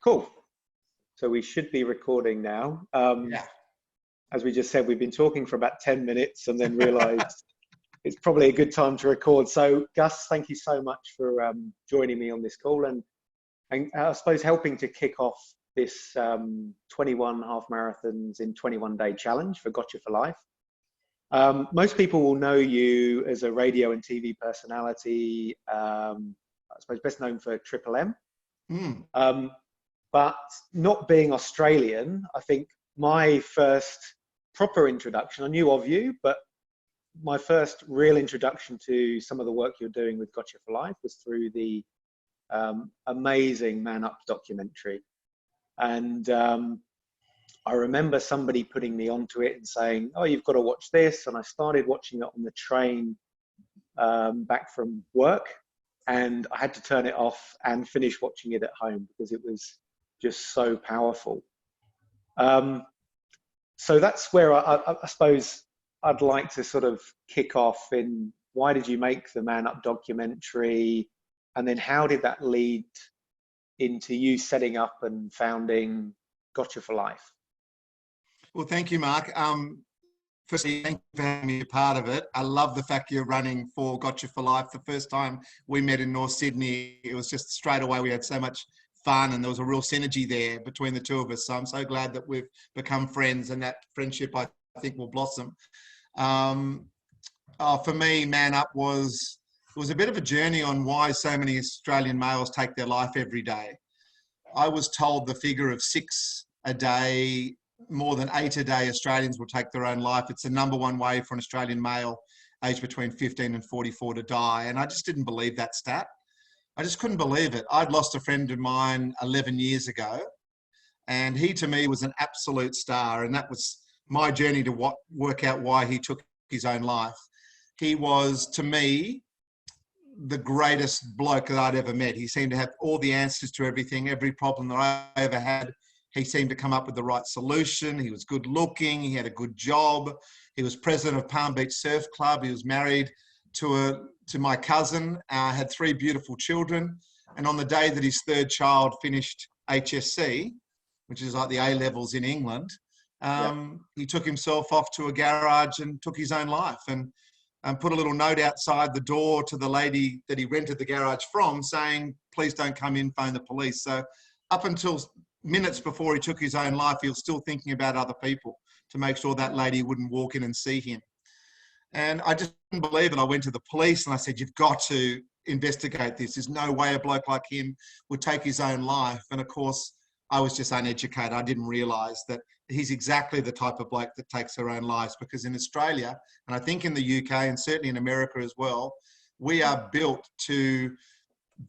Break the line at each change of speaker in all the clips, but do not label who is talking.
Cool. So we should be recording now.
Yeah.
As we just said, we've been talking for about 10 minutes and then realized it's probably a good time to record. So Gus, thank you so much for joining me on this call and I suppose helping to kick off this 21 half marathons in 21-day challenge for Gotcha4Life. Most people will know you as a radio and TV personality, I suppose best known for Triple M. But not being Australian, I think my first proper introduction, I knew of you, but my first real introduction to some of the work you're doing with Gotcha4Life was through the amazing Man Up documentary. And I remember somebody putting me onto it and saying, oh, you've got to watch this. And I started watching it on the train back from work. And I had to turn it off and finish watching it at home because it was just so powerful. So that's where I suppose I'd like to sort of kick off in why did you make the Man Up documentary? And then how did that lead into you setting up and founding Gotcha4Life?
Well, thank you, Mark. Firstly, thank you for having me a part of it. I love the fact you're running for Gotcha4Life. The first time we met in North Sydney, it was just straight away, we had so much fun and there was a real synergy there between the two of us. So I'm so glad that we've become friends and that friendship, I think, will blossom. For me, Man Up was a bit of a journey on why so many Australian males take their life every day. I was told the figure of 6 a day, more than 8 a day Australians will take their own life. It's the #1 way for an Australian male aged between 15 and 44 to die. And I just didn't believe that stat. I just couldn't believe it. I'd lost a friend of mine 11 years ago, and he to me was an absolute star. And that was my journey to work out why he took his own life. He was, to me, the greatest bloke that I'd ever met. He seemed to have all the answers to everything, every problem that I ever had. He seemed to come up with the right solution. He was good looking. He had a good job. He was president of Palm Beach Surf Club. He was married to my cousin, had 3 beautiful children. And on the day that his 3rd child finished HSC, which is like the A levels in England, he took himself off to a garage and took his own life and put a little note outside the door to the lady that he rented the garage from saying, please don't come in, phone the police. So up until minutes before he took his own life, he was still thinking about other people to make sure that lady wouldn't walk in and see him. And I just didn't believe it. I went to the police and I said, you've got to investigate this. There's no way a bloke like him would take his own life. And of course, I was just uneducated. I didn't realise that he's exactly the type of bloke that takes their own lives, because in Australia, and I think in the UK and certainly in America as well, we are built to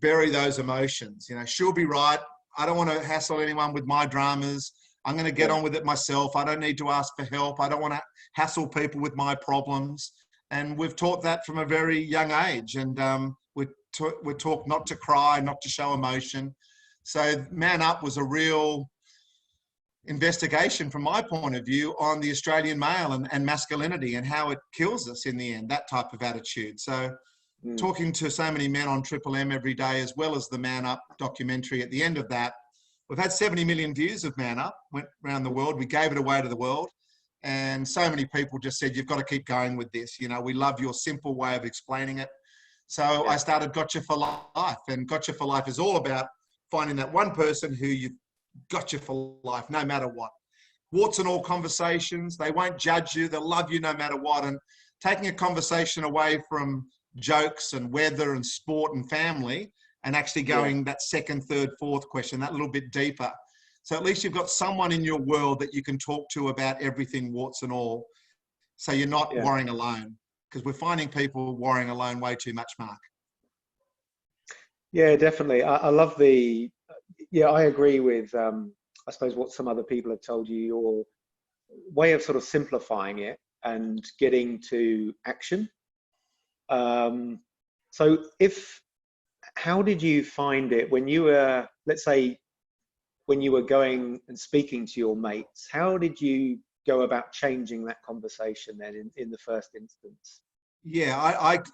bury those emotions. You know, she'll be right. I don't want to hassle anyone with my dramas. I'm going to get on with it myself. I don't need to ask for help. I don't want to hassle people with my problems. And we've taught that from a very young age. And we're taught not to cry, not to show emotion. So Man Up was a real investigation from my point of view on the Australian male and masculinity and how it kills us in the end, that type of attitude. So talking to so many men on Triple M every day, as well as the Man Up documentary at the end of that, we've had 70 million views of Man Up, went around the world. We gave it away to the world. And so many people just said, you've got to keep going with this. You know, we love your simple way of explaining it. So I started Gotcha4Life, and Gotcha4Life is all about finding that one person who you've gotcha for life, no matter what. Warts and all conversations, they won't judge you, they'll love you no matter what. And taking a conversation away from jokes and weather and sport and family and actually going that 2nd, 3rd, 4th question, that little bit deeper. So at least you've got someone in your world that you can talk to about everything, warts and all. So you're not worrying alone, because we're finding people worrying alone way too much, Mark.
Yeah, definitely. I love the, I agree with, I suppose what some other people have told you, your way of sort of simplifying it and getting to action. So how did you find it when you were, let's say, when you were going and speaking to your mates, how did you go about changing that conversation then in the first instance?
Yeah,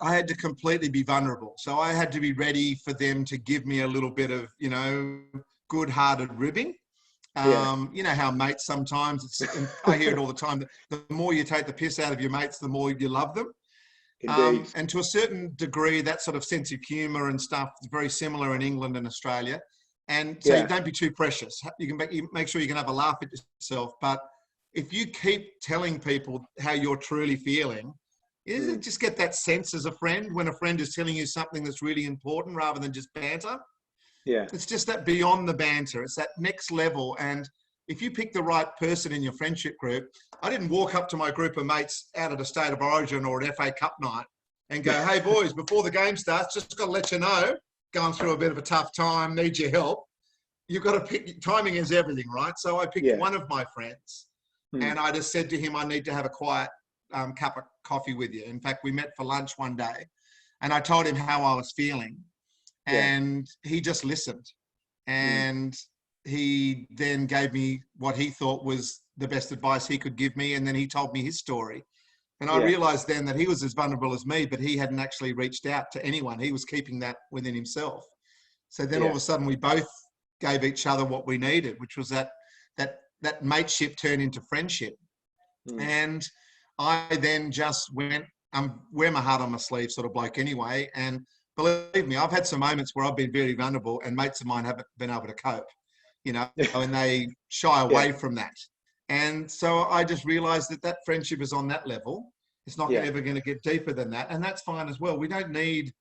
I had to completely be vulnerable. So I had to be ready for them to give me a little bit of, you know, good-hearted ribbing. You know how mates sometimes, and I hear it all the time, that the more you take the piss out of your mates, the more you love them.
Indeed.
And to a certain degree, that sort of sense of humour and stuff is very similar in England and Australia. And so don't be too precious. You make sure you can have a laugh at yourself. But if you keep telling people how you're truly feeling, you just get that sense as a friend when a friend is telling you something that's really important rather than just banter.
Yeah.
It's just that beyond the banter. It's that next level. And if you pick the right person in your friendship group, I didn't walk up to my group of mates out at a State of Origin or an FA Cup night and go, hey, boys, before the game starts, just got to let you know, going through a bit of a tough time, need your help. You've got to pick, timing is everything, right? So I picked one of my friends and I just said to him, I need to have a quiet cup of coffee with you. In fact, we met for lunch one day and I told him how I was feeling. And he just listened. And he then gave me what he thought was the best advice he could give me. And then he told me his story. And I realized then that he was as vulnerable as me, but he hadn't actually reached out to anyone. He was keeping that within himself. So then all of a sudden we both gave each other what we needed, which was that mateship turned into friendship. And I then just went, wear my heart on my sleeve sort of bloke anyway. And believe me, I've had some moments where I've been very vulnerable and mates of mine haven't been able to cope, you know, and they shy away from that. And so I just realized that friendship is on that level. It's not ever going to get deeper than that. And that's fine as well. We don't need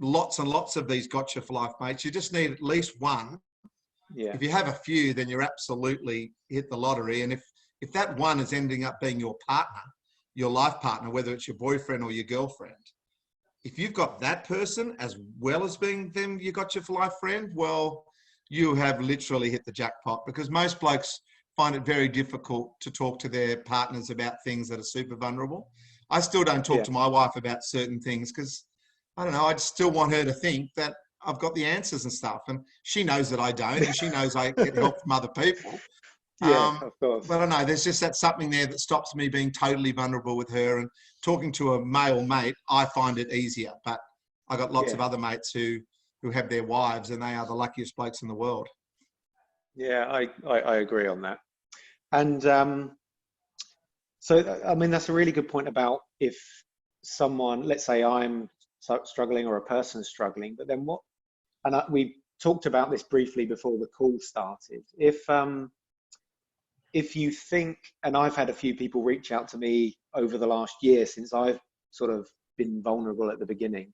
lots and lots of these Gotcha for Life mates. You just need at least one. Yeah. If you have a few, then you're absolutely hit the lottery. And if that one is ending up being your partner, your life partner, whether it's your boyfriend or your girlfriend, if you've got that person as well as being them, you Gotcha for Life friend, well, you have literally hit the jackpot, because most blokes find it very difficult to talk to their partners about things that are super vulnerable. I still don't talk to my wife about certain things because, I don't know, I still want her to think that I've got the answers and stuff. And she knows that I don't, and she knows I get help from other people.
Of course.
But I don't know, there's just something there that stops me being totally vulnerable with her. And talking to a male mate, I find it easier. But I got lots of other mates who have their wives, and they are the luckiest blokes in the world.
Yeah, I agree on that. And so, I mean, that's a really good point about if someone, let's say I'm struggling or a person's struggling, but then what, and we talked about this briefly before the call started. If you think, and I've had a few people reach out to me over the last year since I've sort of been vulnerable at the beginning,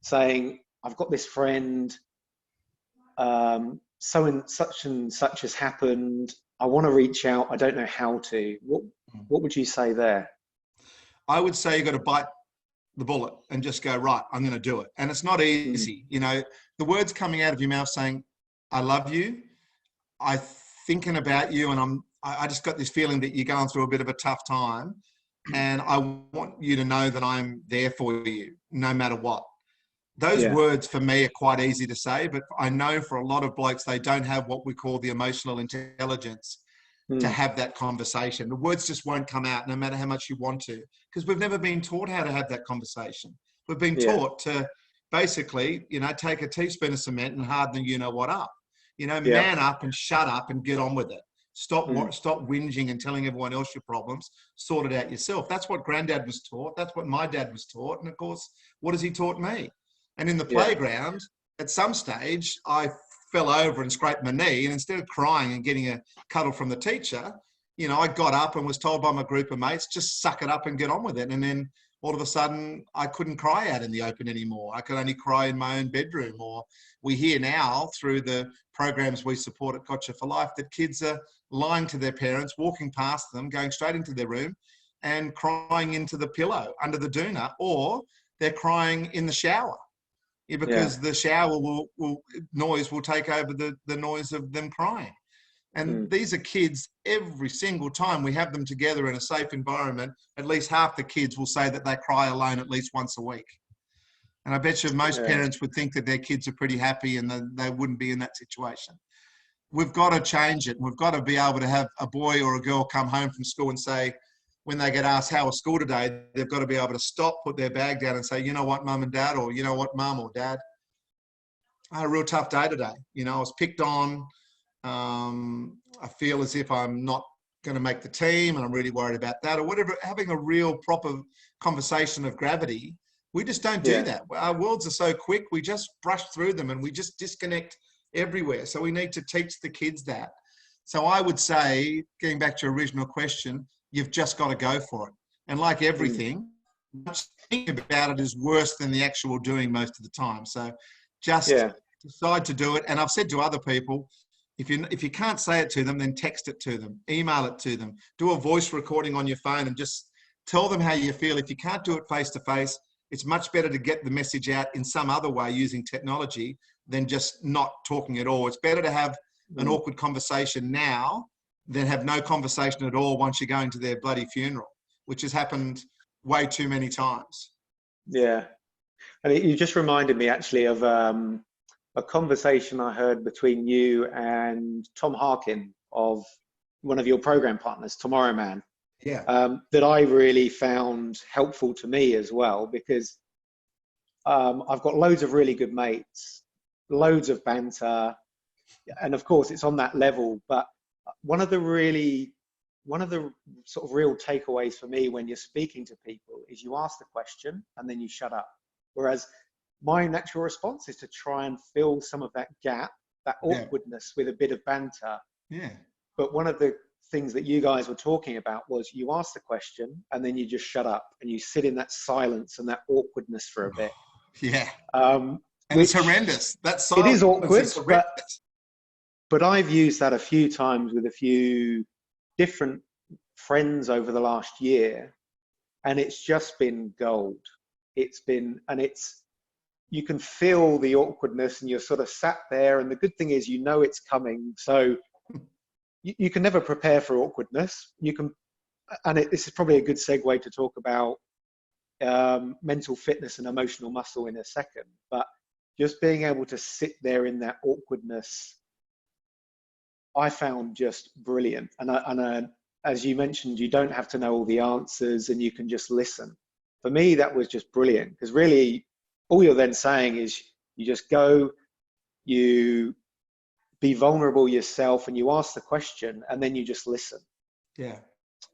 saying, I've got this friend, so and such has happened. I want to reach out. I don't know how to. What would you say there?
I would say you got to bite the bullet and just go, right, I'm going to do it. And it's not easy. You know, the words coming out of your mouth saying, I love you, I'm thinking about you, and I just got this feeling that you're going through a bit of a tough time, and I want you to know that I'm there for you no matter what. Those words for me are quite easy to say, but I know for a lot of blokes, they don't have what we call the emotional intelligence to have that conversation. The words just won't come out no matter how much you want to, because we've never been taught how to have that conversation. We've been taught to basically, you know, take a teaspoon of cement and harden the you-know-what up. You know, man up and shut up and get on with it. Stop whinging and telling everyone else your problems. Sort it out yourself. That's what Granddad was taught. That's what my dad was taught. And of course, what has he taught me? And in the playground, at some stage, I fell over and scraped my knee. And instead of crying and getting a cuddle from the teacher, you know, I got up and was told by my group of mates, just suck it up and get on with it. And then all of a sudden, I couldn't cry out in the open anymore. I could only cry in my own bedroom. Or we hear now through the programs we support at Gotcha for Life that kids are lying to their parents, walking past them, going straight into their room and crying into the pillow under the doona, or they're crying in the shower. Because the shower noise will take over the noise of them crying. And these are kids, every single time we have them together in a safe environment, at least half the kids will say that they cry alone at least once a week. And I bet you most parents would think that their kids are pretty happy and they wouldn't be in that situation. We've got to change it. We've got to be able to have a boy or a girl come home from school and say, when they get asked how was school today, they've got to be able to stop, put their bag down and say, you know what, mum and dad, or you know what, mum or dad, I had a real tough day today. You know, I was picked on, I feel as if I'm not going to make the team and I'm really worried about that, or whatever, having a real proper conversation of gravity. We just don't do that. Our worlds are so quick, we just brush through them and we just disconnect everywhere. So we need to teach the kids that. So I would say, getting back to your original question, you've just got to go for it. And like everything, thinking about it is worse than the actual doing most of the time. So just decide to do it. And I've said to other people, if you can't say it to them, then text it to them, email it to them, do a voice recording on your phone and just tell them how you feel. If you can't do it face to face, it's much better to get the message out in some other way using technology than just not talking at all. It's better to have an awkward conversation now than have no conversation at all once you're going to their bloody funeral, which has happened way too many times.
Yeah. And you just reminded me actually of a conversation I heard between you and Tom Harkin of one of your program partners, Tomorrow Man. That I really found helpful to me as well, because I've got loads of really good mates, loads of banter, and of course it's on that level. But one of the sort of real takeaways for me when you're speaking to people is you ask the question and then you shut up. Whereas my natural response is to try and fill some of that gap, that awkwardness with a bit of banter. But one of the things that you guys were talking about was you ask the question and then you just shut up and you sit in that silence and that awkwardness for a bit.
And it's horrendous. That silence,
it is awkward,
is horrendous.
But I've used that a few times with a few different friends over the last year, and it's just been gold. You can feel the awkwardness and you're sort of sat there, and the good thing is, you know, it's coming. So you can never prepare for awkwardness. This is probably a good segue to talk about mental fitness and emotional muscle in a second, but just being able to sit there in that awkwardness, I found just brilliant. And as you mentioned, you don't have to know all the answers and you can just listen. For me, that was just brilliant, because really all you're then saying is you just go, you be vulnerable yourself and you ask the question and then you just listen.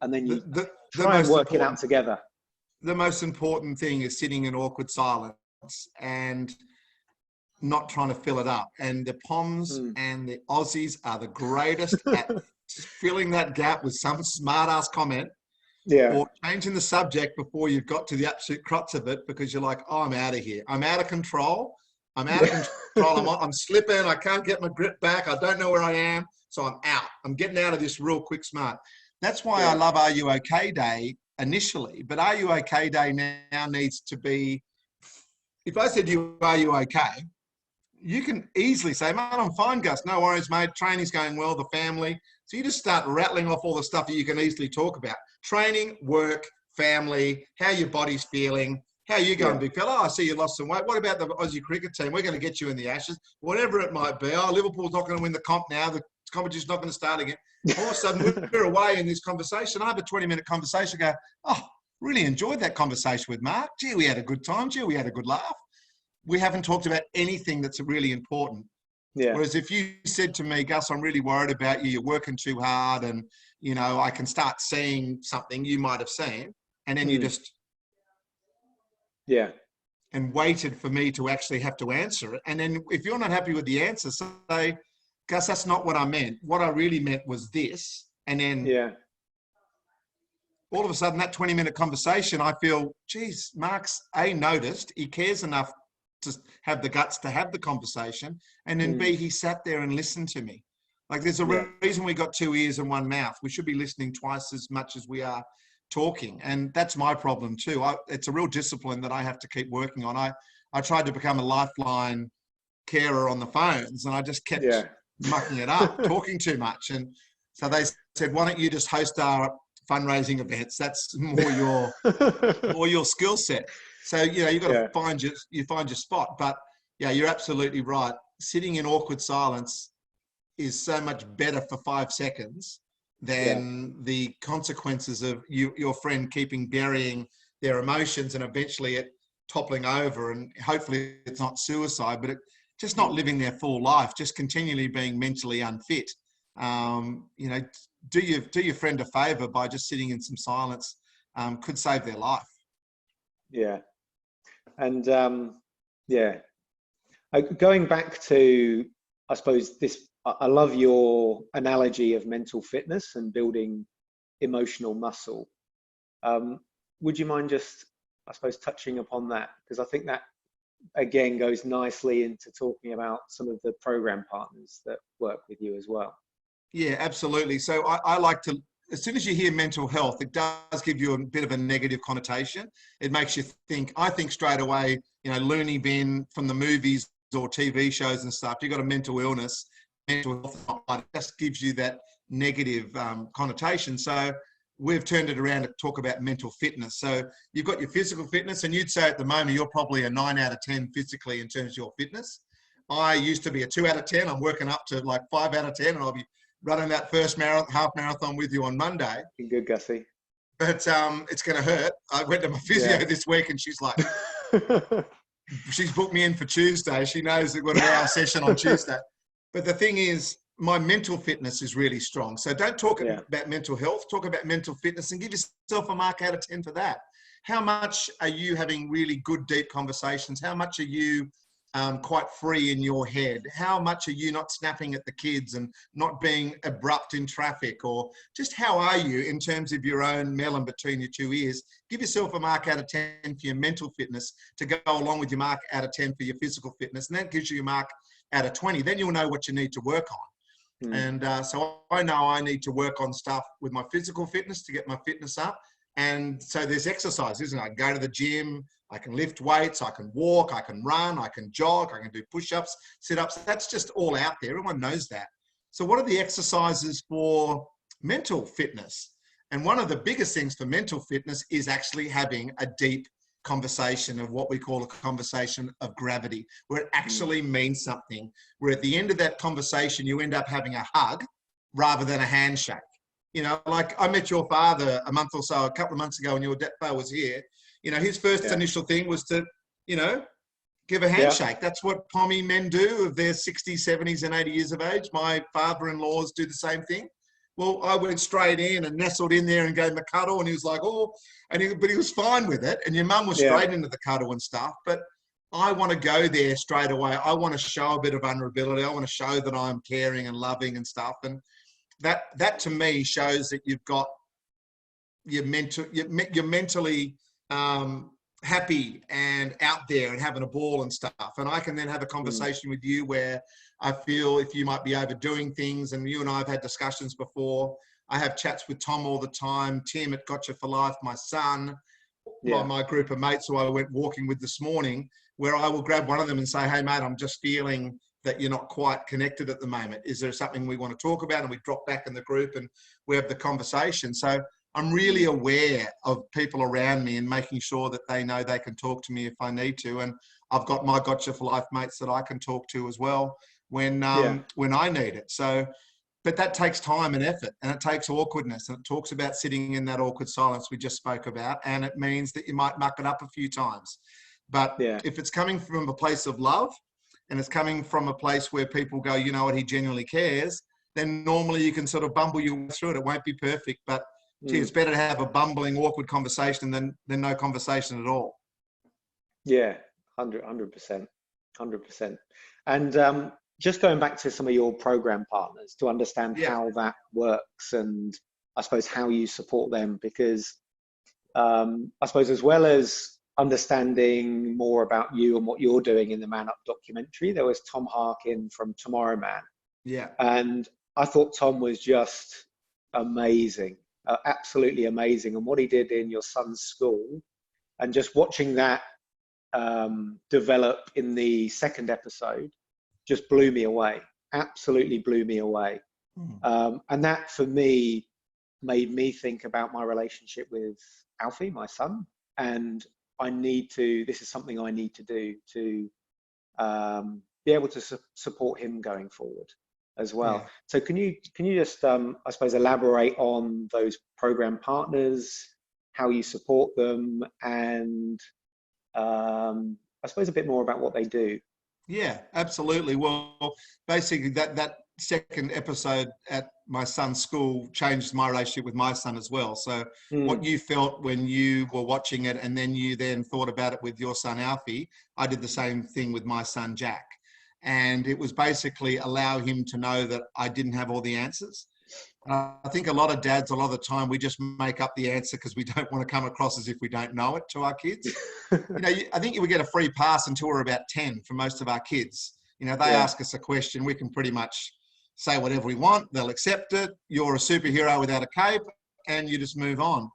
And then you try and work it out together.
The most important thing is sitting in awkward silence and not trying to fill it up. And the Poms and the Aussies are the greatest at filling that gap with some smart ass comment, or changing the subject before you've got to the absolute crux of it, because you're like, oh, I'm out of here. I'm out of control. I'm slipping. I can't get my grip back. I don't know where I am. So I'm out. I'm getting out of this real quick smart. That's why I love Are You OK Day initially. But Are You OK Day now needs to be, if I said to you, are you okay? You can easily say, mate, I'm fine, Gus. No worries, mate. Training's going well, the family. So you just start rattling off all the stuff that you can easily talk about. Training, work, family, how your body's feeling, how you going, big fella? Oh, I see you lost some weight. What about the Aussie cricket team? We're going to get you in the Ashes. Whatever it might be. Oh, Liverpool's not going to win the comp now. The competition's not going to start again. All of a sudden, we're away in this conversation. I have a 20-minute conversation. I go, oh, really enjoyed that conversation with Mark. Gee, we had a good time. Gee, we had a good laugh. We haven't talked about anything that's really important. Whereas if you said to me, Gus, I'm really worried about you, you're working too hard, and, you know, I can start seeing something you might have seen, and then you just... and waited for me to actually have to answer it. And then if you're not happy with the answer, say, Gus, that's not what I meant. What I really meant was this. And then all of a sudden, that 20-minute conversation, I feel, geez, Mark's noticed, he cares enough to have the guts to have the conversation, and then B, he sat there and listened to me. Like, there's a reason we got 2 ears and 1 mouth. We should be listening twice as much as we are talking. And that's my problem too. It's a real discipline that I have to keep working on. I tried to become a lifeline carer on the phones, and I just kept mucking it up, talking too much. And so they said, why don't you just host our fundraising events? That's more your skill set. So, you know, you've got to find your spot. But yeah, you're absolutely right. Sitting in awkward silence is so much better for 5 seconds than the consequences of your friend burying their emotions and eventually it toppling over. And hopefully it's not suicide, but just not living their full life, just continually being mentally unfit. You know, do your friend a favor by just sitting in some silence, could save their life.
Yeah. And yeah, going back to, I suppose this, I love your analogy of mental fitness and building emotional muscle. Would you mind just, I suppose, touching upon that? Because I think that again goes nicely into talking about some of the program partners that work with you as well.
Yeah, absolutely. So I like to, as soon as you hear mental health, it does give you a bit of a negative connotation. It makes you think, I think straight away, you know, loony bin from the movies or TV shows and stuff. You've got a mental illness, mental health, it just gives you that negative connotation. So we've turned it around to talk about mental fitness. So you've got your physical fitness, and you'd say at the moment you're probably a 9 out of 10 physically in terms of your fitness. I used to be a 2 out of 10. I'm working up to like 5 out of 10, and I'll be running that first half marathon with you on Monday.
Good, Gussie.
But it's going to hurt. I went to my physio this week, and she's like, she's booked me in for Tuesday. She knows we've got an hour session on Tuesday. But the thing is, my mental fitness is really strong. So don't talk about mental health, talk about mental fitness, and give yourself a mark out of 10 for that. How much are you having really good, deep conversations? How much are you quite free in your head? How much are you not snapping at the kids and not being abrupt in traffic? Or just how are you in terms of your own melon between your two ears? Give yourself a mark out of 10 for your mental fitness to go along with your mark out of 10 for your physical fitness. And that gives you a mark out of 20. Then you'll know what you need to work on. And so I know I need to work on stuff with my physical fitness to get my fitness up. And so there's exercise, isn't it? I can go to the gym, I can lift weights, I can walk, I can run, I can jog, I can do push-ups, sit-ups. That's just all out there. Everyone knows that. So what are the exercises for mental fitness? And one of the biggest things for mental fitness is actually having a deep conversation, of what we call a conversation of gravity, where it actually means something, where at the end of that conversation, you end up having a hug rather than a handshake. You know, like I met your father a month or so, a couple of months ago when your dad was here. You know, his first initial thing was to, you know, give a handshake. That's what Pommy men do if they're 60s, 70s and 80 years of age. My father-in-laws do the same thing. Well, I went straight in and nestled in there and gave him a cuddle, and he was like, oh, but he was fine with it. And your mum was straight into the cuddle and stuff. But I want to go there straight away. I want to show a bit of vulnerability. I want to show that I'm caring and loving and stuff. And that to me shows that you've got you're mentally happy and out there and having a ball and stuff. And I can then have a conversation with you where I feel if you might be overdoing things, and you and I have had discussions before. I have chats with Tom all the time, Tim at Gotcha4Life, my son, my group of mates who I went walking with this morning, where I will grab one of them and say, hey, mate, I'm just feeling that you're not quite connected at the moment. Is there something we want to talk about? And we drop back in the group and we have the conversation. So I'm really aware of people around me and making sure that they know they can talk to me if I need to. And I've got my Gotcha4Life mates that I can talk to as well when I need it. So, but that takes time and effort, and it takes awkwardness, and it talks about sitting in that awkward silence we just spoke about. And it means that you might muck it up a few times. But if it's coming from a place of love, and it's coming from a place where people go, you know what, he genuinely cares, then normally you can sort of bumble your way through it. It won't be perfect, but gee, it's better to have a bumbling, awkward conversation than no conversation at all.
Yeah, 100%. And just going back to some of your program partners to understand how that works, and I suppose how you support them, because I suppose as well as understanding more about you and what you're doing in the Man Up documentary, there was Tom Harkin from Tomorrow Man.
Yeah.
And I thought Tom was just amazing, absolutely amazing. And what he did in your son's school, and just watching that develop in the second episode, just blew me away, absolutely blew me away. And that for me made me think about my relationship with Alfie, my son, and this is something I need to do to be able to support him going forward as well. Yeah. So can you just, I suppose, elaborate on those program partners, how you support them, and I suppose a bit more about what they do?
Yeah, absolutely. Well, basically that second episode at my son's school changed my relationship with my son as well. So what
Mm.
you felt when you were watching it and then you then thought about it with your son Alfie, I did the same thing with my son Jack. And it was basically allow him to know that I didn't have all the answers. I think a lot of dads, a lot of the time, we just make up the answer because we don't want to come across as if we don't know it to our kids. You know, I think we get a free pass until we're about 10 for most of our kids. You know, they
Yeah.
ask us a question, we can pretty much say whatever we want. They'll accept it. You're a superhero without a cape, and you just move on.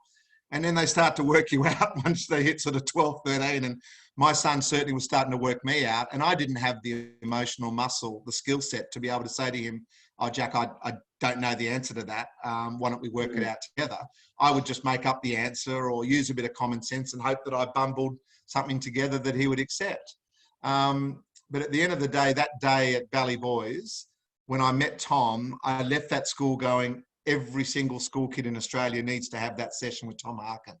And then they start to work you out once they hit sort of 12, 13. And my son certainly was starting to work me out. And I didn't have the emotional muscle, the skill set to be able to say to him, oh, Jack, I don't know the answer to that. Why don't we work it out together? I would just make up the answer or use a bit of common sense and hope that I bumbled something together that he would accept. But at the end of the day, that day at Valley Boys, when I met Tom, I left that school going, every single school kid in Australia needs to have that session with Tom Harkin.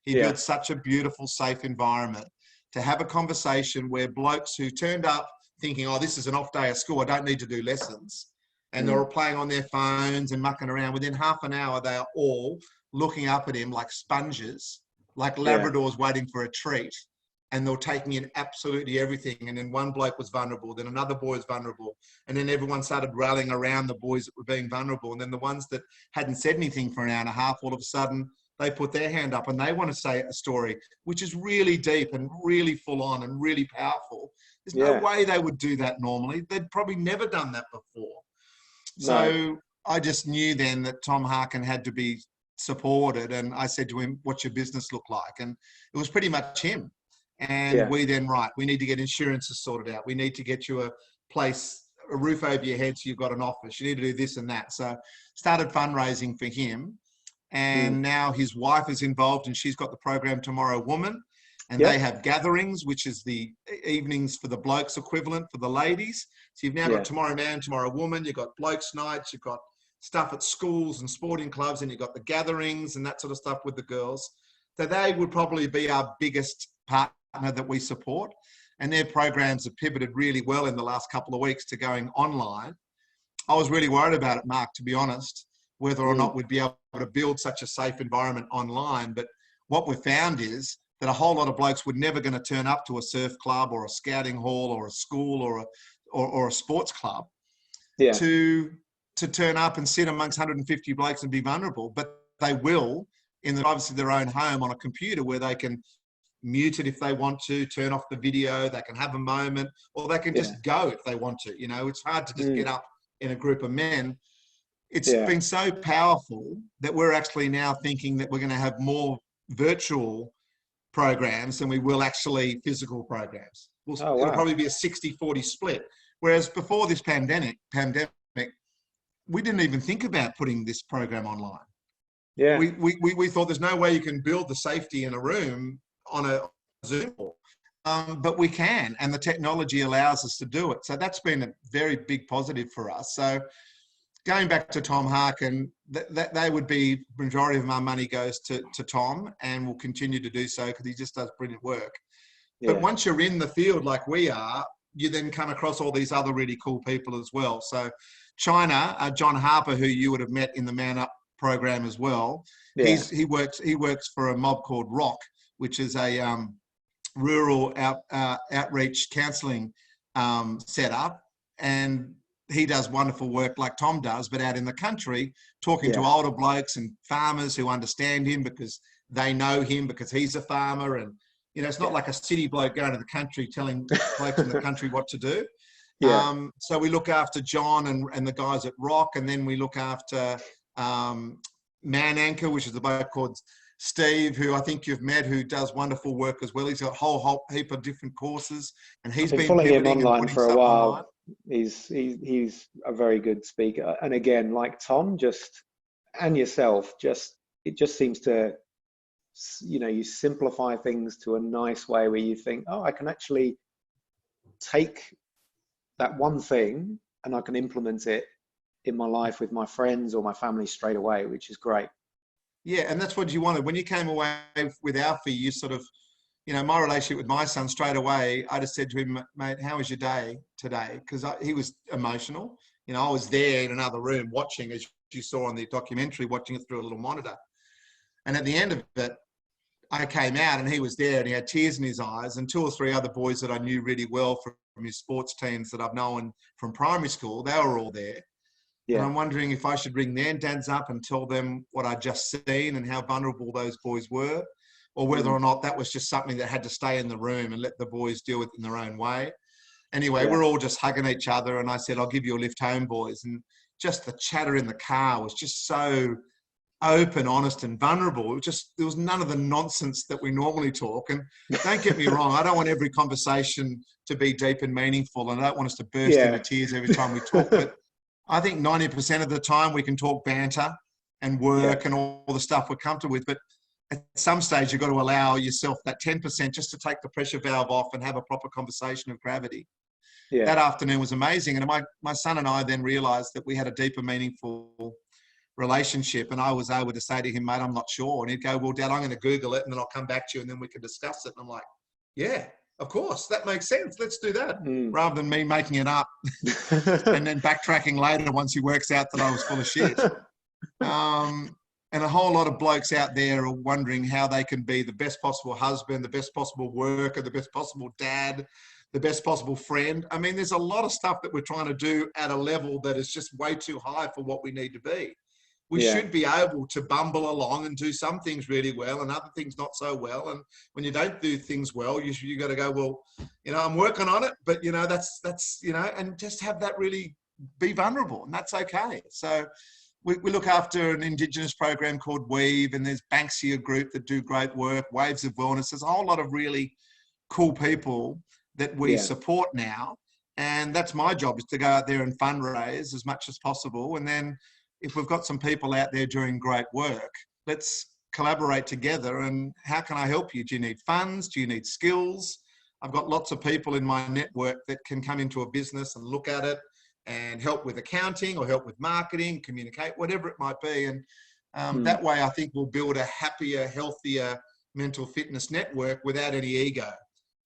He
Yeah.
built such a beautiful, safe environment to have a conversation where blokes who turned up thinking, oh, this is an off day of school, I don't need to do lessons. And they were playing on their phones and mucking around. Within half an hour, they are all looking up at him like sponges, like Labradors waiting for a treat. And they were taking in absolutely everything. And then one bloke was vulnerable, then another boy was vulnerable. And then everyone started rallying around the boys that were being vulnerable. And then the ones that hadn't said anything for an hour and a half, all of a sudden, they put their hand up and they want to say a story, which is really deep and really full on and really powerful. There's no way they would do that normally. They'd probably never done that before. So I just knew then that Tom Harkin had to be supported. And I said to him, what's your business look like? And it was pretty much him. And we then, we need to get insurances sorted out. We need to get you a place, a roof over your head so you've got an office. You need to do this and that. So started fundraising for him. And now his wife is involved and she's got the program Tomorrow Woman. And they have gatherings, which is the evenings for the blokes equivalent for the ladies. So you've now got Tomorrow Man, Tomorrow Woman. You've got blokes nights. You've got stuff at schools and sporting clubs. And you've got the gatherings and that sort of stuff with the girls. So they would probably be our biggest partner that we support. And their programs have pivoted really well in the last couple of weeks to going online. I was really worried about it, Mark, to be honest, whether or not we'd be able to build such a safe environment online. But what we've found is that a whole lot of blokes were never going to turn up to a surf club or a scouting hall or a school or a sports club to turn up and sit amongst 150 blokes and be vulnerable. But they will in the privacy of their own home on a computer where they can mute it if they want to, turn off the video, they can have a moment, or they can just go if they want to. You know, it's hard to just get up in a group of men. It's been so powerful that we're actually now thinking that we're going to have more virtual programs than we will actually physical programs. It'll probably be a 60-40 split. Whereas before this pandemic, we didn't even think about putting this program online.
Yeah.
We thought there's no way you can build the safety in a room on a Zoom call. But we can, and the technology allows us to do it. So that's been a very big positive for us. So going back to Tom Harkin, they would be, majority of my money goes to Tom and will continue to do so because he just does brilliant work. Yeah. But once you're in the field like we are, you then come across all these other really cool people as well. So China, John Harper, who you would have met in the Man Up program as well, he works for a mob called ROC, which is a rural outreach counselling setup, and he does wonderful work like Tom does, but out in the country, talking to older blokes and farmers who understand him because they know him because he's a farmer. And, you know, it's not like a city bloke going to the country telling blokes in the country what to do. So we look after John and the guys at ROC, and then we look after Man Anchor, which is a bloke called Steve, who I think you've met, who does wonderful work as well. He's got a whole heap of different courses, and he's been
following him online for a while.
Online.
He's a very good speaker, and again, like Tom, and yourself, it just seems to, you know, you simplify things to a nice way where you think, oh, I can actually take that one thing and I can implement it in my life with my friends or my family straight away, which is great.
Yeah, and that's what you wanted. When you came away with Alfie, you sort of, you know, my relationship with my son straight away, I just said to him, mate, how was your day today? Because he was emotional. You know, I was there in another room watching, as you saw on the documentary, watching it through a little monitor. And at the end of it, I came out and he was there and he had tears in his eyes, and 2 or 3 other boys that I knew really well from his sports teams that I've known from primary school, they were all there. Yeah. And I'm wondering if I should ring their dads up and tell them what I'd just seen and how vulnerable those boys were, or whether or not that was just something that had to stay in the room and let the boys deal with it in their own way. Anyway, we're all just hugging each other, and I said, I'll give you a lift home, boys. And just the chatter in the car was just so open, honest, and vulnerable. There was none of the nonsense that we normally talk. And don't get me wrong, I don't want every conversation to be deep and meaningful, and I don't want us to burst into tears every time we talk. But I think 90% of the time we can talk banter and work and all the stuff we're comfortable with. But at some stage, you've got to allow yourself that 10% just to take the pressure valve off and have a proper conversation of gravity. Yeah. That afternoon was amazing. And my son and I then realized that we had a deeper, meaningful relationship. And I was able to say to him, mate, I'm not sure. And he'd go, well, Dad, I'm going to Google it and then I'll come back to you and then we can discuss it. And I'm like, yeah, of course, that makes sense. Let's do that. Rather than me making it up and then backtracking later once he works out that I was full of shit. And a whole lot of blokes out there are wondering how they can be the best possible husband, the best possible worker, the best possible dad, the best possible friend. I mean, there's a lot of stuff that we're trying to do at a level that is just way too high for what we need to be. We should be able to bumble along and do some things really well and other things not so well. And when you don't do things well, you got to go, well, you know, I'm working on it, but you know, that's, you know, and just have that really be vulnerable, and that's okay. So we look after an Indigenous program called Weave, and there's Banksia Group that do great work, Waves of Wellness. There's a whole lot of really cool people that we support now. And that's my job, is to go out there and fundraise as much as possible. And then if we've got some people out there doing great work, let's collaborate together. And how can I help you? Do you need funds? Do you need skills? I've got lots of people in my network that can come into a business and look at it and help with accounting or help with marketing, communicate, whatever it might be. And that way, I think we'll build a happier, healthier mental fitness network without any ego,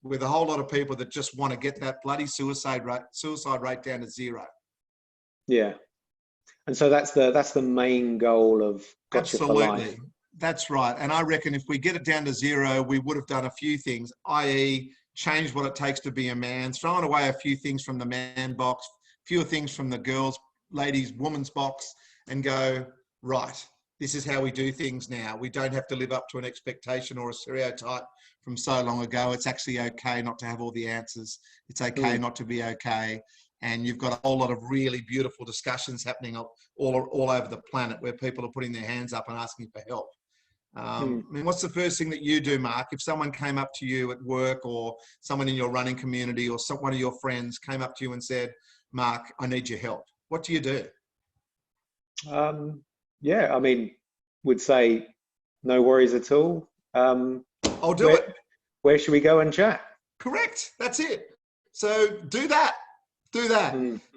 with a whole lot of people that just want to get that bloody suicide rate down to 0.
Yeah. And so that's the main goal of Gotcha4Life.
That's right. And I reckon if we get it down to 0, we would have done a few things, i.e. change what it takes to be a man, thrown away a few things from the man box, fewer things from the girls, ladies, woman's box, and go, right, this is how we do things now. We don't have to live up to an expectation or a stereotype from so long ago. It's actually okay not to have all the answers. It's okay not to be okay. And you've got a whole lot of really beautiful discussions happening all over the planet where people are putting their hands up and asking for help. I mean, what's the first thing that you do, Mark? If someone came up to you at work, or someone in your running community, or one of your friends came up to you and said, Mark, I need your help, what do you do?
Yeah, I mean, would say no worries at all.
I'll do it.
Where should we go and chat?
Correct. That's it. So do that. Do that.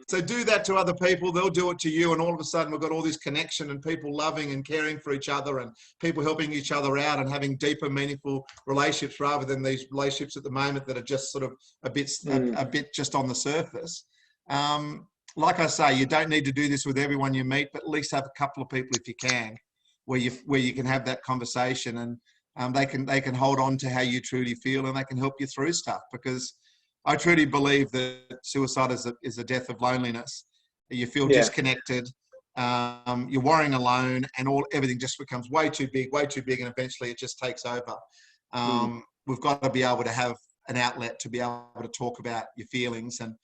So do that to other people. They'll do it to you. And all of a sudden we've got all this connection and people loving and caring for each other and people helping each other out and having deeper, meaningful relationships, rather than these relationships at the moment that are just sort of a bit just on the surface. Like I say, you don't need to do this with everyone you meet, but at least have a couple of people, if you can, where you can have that conversation, and they can hold on to how you truly feel, and they can help you through stuff. Because I truly believe that suicide is a death of loneliness. You feel disconnected, you're worrying alone, and everything just becomes way too big, and eventually it just takes over. We've got to be able to have an outlet to be able to talk about your feelings, and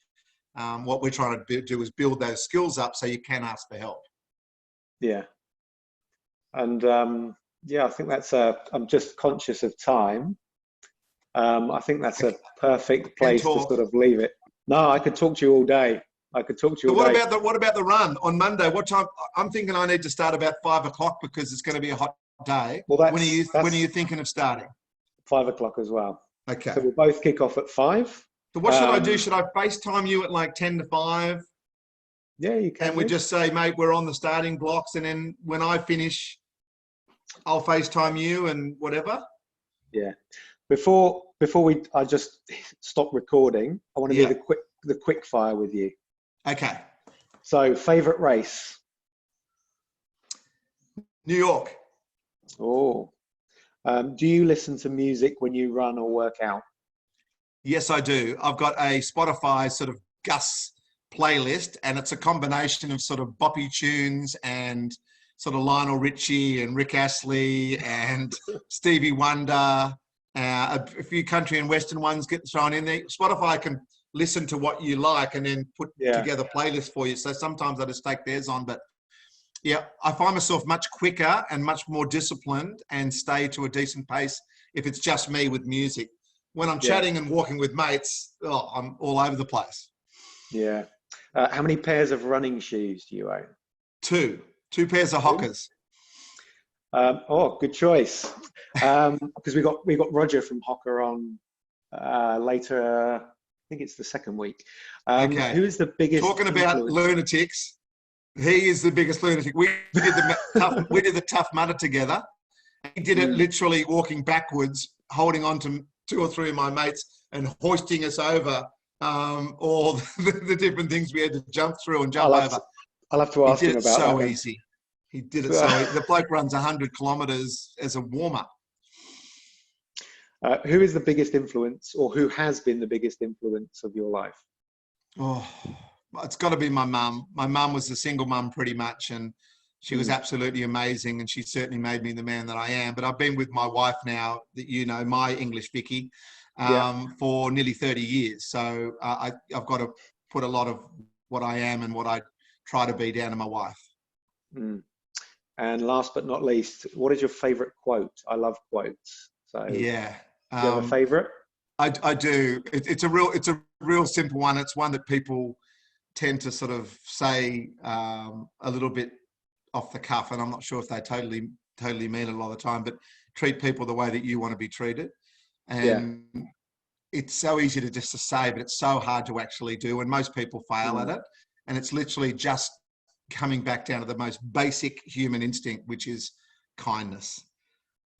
what we're trying to do is build those skills up so you can ask for help. Yeah.
And I think that's I'm just conscious of time. I think that's a perfect place to sort of leave it. No, I could talk to you all day. What about the run on Monday? What time? I'm thinking I need to start about 5 o'clock because it's going to be a hot day. Well, when are you thinking of starting? 5 o'clock as well.
Okay.
So we'll both kick off at 5.
So what should I do? Should I FaceTime you at like 10 to 5?
Yeah, you can.
And we just say, mate, we're on the starting blocks, and then when I finish, I'll FaceTime you and whatever.
Yeah. Before I just stop recording, I want to do the quick fire with you.
Okay.
So, favorite race?
New York.
Oh, do you listen to music when you run or work out?
Yes, I do. I've got a Spotify sort of Gus playlist, and it's a combination of sort of boppy tunes and sort of Lionel Richie and Rick Astley and Stevie Wonder. A few country and western ones get thrown in there. Spotify can listen to what you like and then put together playlists for you. So sometimes I just take theirs on, but yeah, I find myself much quicker and much more disciplined and stay to a decent pace if it's just me with music. When I'm chatting and walking with mates, I'm all over the place.
Yeah. How many pairs of running shoes do you own?
Two pairs of Hockers.
Good choice. Because we got Roger from Hocker on later. I think it's the second week.
Okay.
Who is the biggest?
Talking about lunatics, he is the biggest lunatic. We did the Tough Mudder together. He did it literally walking backwards, holding on to 2 or 3 of my mates and hoisting us over all the different things we had to jump through and jump over.
I'll have to ask him about that.
So easy. He did it so easy. The bloke runs 100 kilometres as a warm-up.
Who is the biggest influence, or who has been the biggest influence of your life?
Oh, it's got to be my mum. My mum was a single mum pretty much, and she was absolutely amazing, and she certainly made me the man that I am. But I've been with my wife now, that you know, my English Vicky, for nearly 30 years. So I've got to put a lot of what I am and what I try to be down to my wife.
And last but not least, what is your favourite quote? I love quotes. So do you have a favourite?
I do. It's a real simple one. It's one that people tend to sort of say a little bit off the cuff, and I'm not sure if they totally mean it a lot of the time, but treat people the way that you want to be treated. And it's so easy to just to say, but it's so hard to actually do, and most people fail at it. And it's literally just coming back down to the most basic human instinct, which is kindness.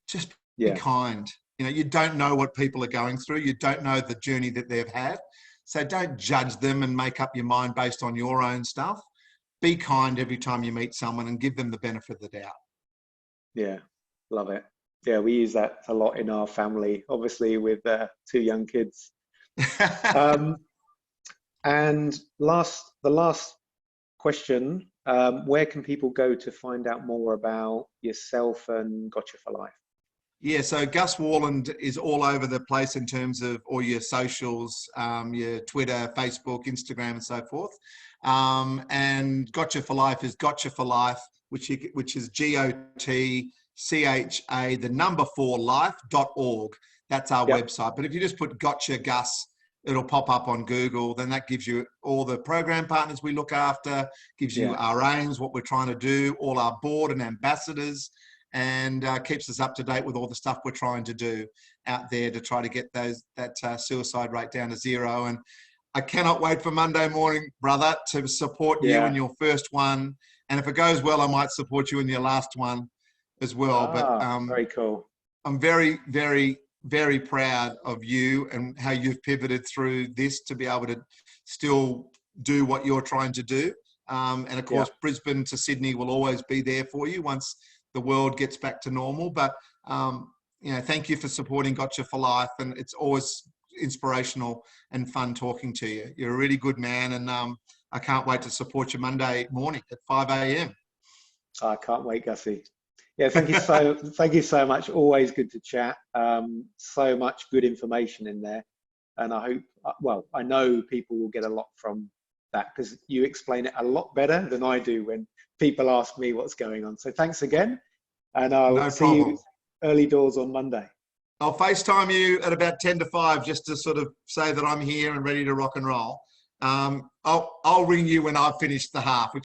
Just be kind. You know, you don't know what people are going through. You don't know the journey that they've had. So don't judge them and make up your mind based on your own stuff. Be kind every time you meet someone and give them the benefit of the doubt.
Yeah, love it. Yeah, we use that a lot in our family, obviously with 2 young kids. And the last question, where can people go to find out more about yourself and Gotcha4Life?
Yeah, so Gus Worland is all over the place in terms of all your socials, your Twitter, Facebook, Instagram, and so forth. And Gotcha4Life is Gotcha4Life, which is GOTCHA, the number 4 life.org. That's our website. But if you just put Gotcha Gus, it'll pop up on Google. Then that gives you all the program partners we look after, gives you our aims, what we're trying to do, all our board and ambassadors, and keeps us up to date with all the stuff we're trying to do out there to try to get that suicide rate down to 0. And I cannot wait for Monday morning, brother, to support you in your first one. And if it goes well, I might support you in your last one as well. But
very cool.
I'm very, very, very proud of you and how you've pivoted through this to be able to still do what you're trying to do. And of course, Brisbane to Sydney will always be there for you once the world gets back to normal. But, thank you for supporting Gotcha4Life. And it's always inspirational and fun talking to you. You're a really good man. And I can't wait to support you Monday morning at 5 a.m.
I can't wait, Gussie. Yeah, thank you so much. Always good to chat. So much good information in there. And I know people will get a lot from that because you explain it a lot better than I do when people ask me what's going on. So thanks again. And I'll see you early doors on Monday.
I'll FaceTime you at about 10 to 5 just to sort of say that I'm here and ready to rock and roll. I'll ring you when I've finished the half, which